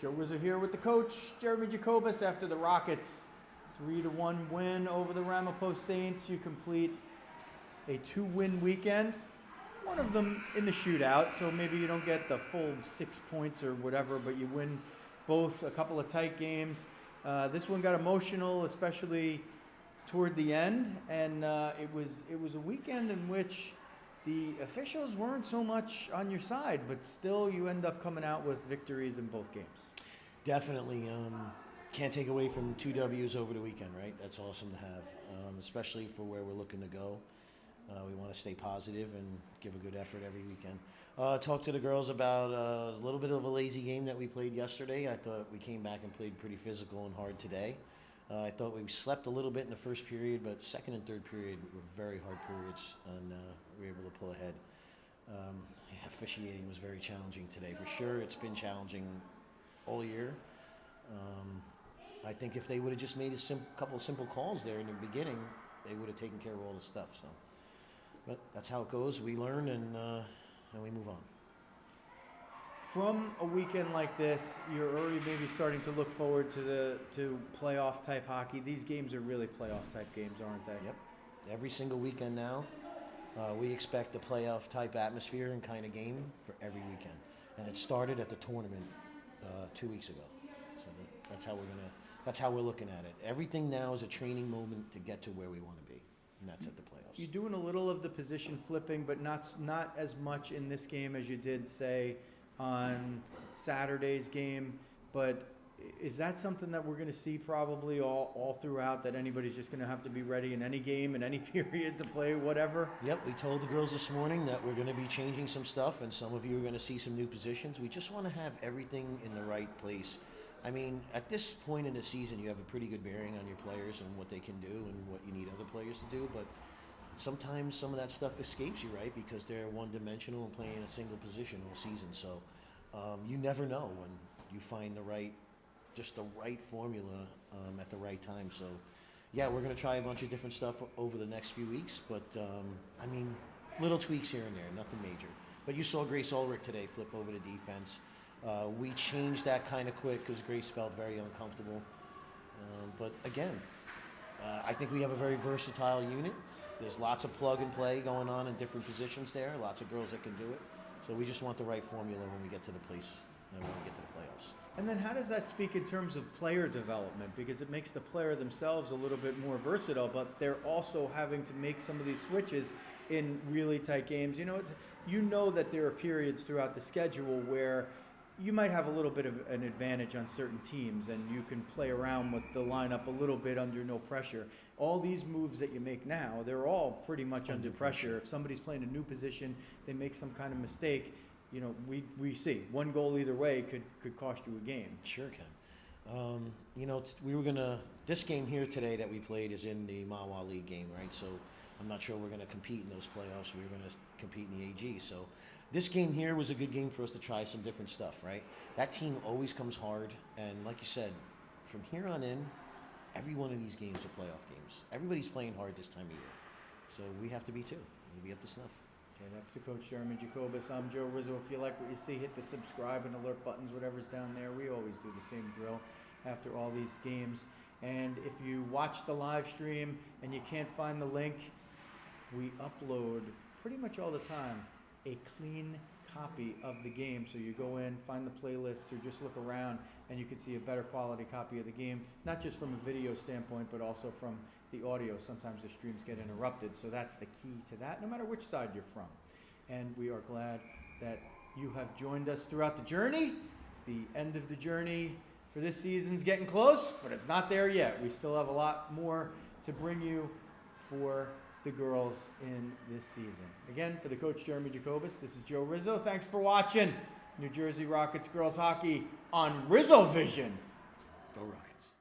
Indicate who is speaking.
Speaker 1: Joe Rizzo here with the coach, Jeremy Jacobus. After the Rockets' 3-1 win over the Ramapo Saints, you complete a 2-win weekend. One of them in the shootout, so maybe you don't get the full 6 points or whatever, but you win both, a couple of tight games. This one got emotional, especially toward the end, and it was a weekend in which the officials weren't so much on your side, but still you end up coming out with victories in both games.
Speaker 2: Definitely. Can't take away from 2 W's over the weekend, right? That's awesome to have, especially for where we're looking to go. We want to stay positive and give a good effort every weekend. Talk to the girls about a little bit of a lazy game that we played yesterday. I thought we came back and played pretty physical and hard today. I thought we slept a little bit in the first period, but second and third period were very hard periods, and we were able to pull ahead. Officiating was very challenging today, for sure. It's been challenging all year. I think if they would have just made a couple of simple calls there in the beginning, they would have taken care of all the stuff. So, but that's how it goes. We learn and we move on.
Speaker 1: From a weekend like this, you're already maybe starting to look forward to playoff type hockey. These games are really playoff type games, aren't they?
Speaker 2: Yep. Every single weekend now, we expect a playoff type atmosphere and kind of game for every weekend. And it started at the tournament 2 weeks ago. So that's how we're looking at it. Everything now is a training moment to get to where we want to be, and that's at the playoffs.
Speaker 1: You're doing a little of the position flipping, but not as much in this game as you did, say, on Saturday's game. But is that something that we're going to see probably all throughout, that anybody's just going to have to be ready in any game, in any period to play whatever?
Speaker 2: Yep, we told the girls this morning that we're going to be changing some stuff, and some of you are going to see some new positions. We just want to have everything in the right place. I mean, at this point in the season, you have a pretty good bearing on your players and what they can do and what you need other players to do, but sometimes some of that stuff escapes you, right? Because they're one-dimensional and playing a single position all season. So you never know when you find the right formula at the right time. So, yeah, we're going to try a bunch of different stuff over the next few weeks. But, I mean, little tweaks here and there, nothing major. But you saw Grace Ulrich today flip over to defense. We changed that kind of quick because Grace felt very uncomfortable. But, again, I think we have a very versatile unit. There's lots of plug and play going on in different positions there. Lots of girls that can do it. So we just want the right formula when we get to the place and when we get to the playoffs.
Speaker 1: And then how does that speak in terms of player development? Because it makes the player themselves a little bit more versatile, but they're also having to make some of these switches in really tight games. You know that there are periods throughout the schedule where you might have a little bit of an advantage on certain teams, and you can play around with the lineup a little bit under no pressure. All these moves that you make now, they're all pretty much under pressure. If somebody's playing a new position, they make some kind of mistake, we see one goal either way could cost you a game.
Speaker 2: Sure can. This game here today that we played is in the Mawa League game, right? So I'm not sure we're going to compete in those playoffs. We're going to compete in the AG. So this game here was a good game for us to try some different stuff, right? That team always comes hard. And like you said, from here on in, every one of these games are playoff games. Everybody's playing hard this time of year. So we have to be too. We'll be up to snuff.
Speaker 1: Okay, that's the coach, Jeremy Jacobus. I'm Joe Rizzo. If you like what you see, hit the subscribe and alert buttons, whatever's down there. We always do the same drill after all these games. And if you watch the live stream and you can't find the link, we upload pretty much all the time a clean copy of the game. So you go in, find the playlists, or just look around, and you can see a better quality copy of the game, not just from a video standpoint, but also from the audio. Sometimes the streams get interrupted, so that's the key to that, no matter which side you're from. And we are glad that you have joined us throughout the journey. The end of the journey for this season's getting close, but it's not there yet. We still have a lot more to bring you for the girls in this season. Again, for the coach, Jeremy Jacobus, this is Joe Rizzo. Thanks for watching New Jersey Rockets girls hockey on Rizzo Vision.
Speaker 2: Go Rockets.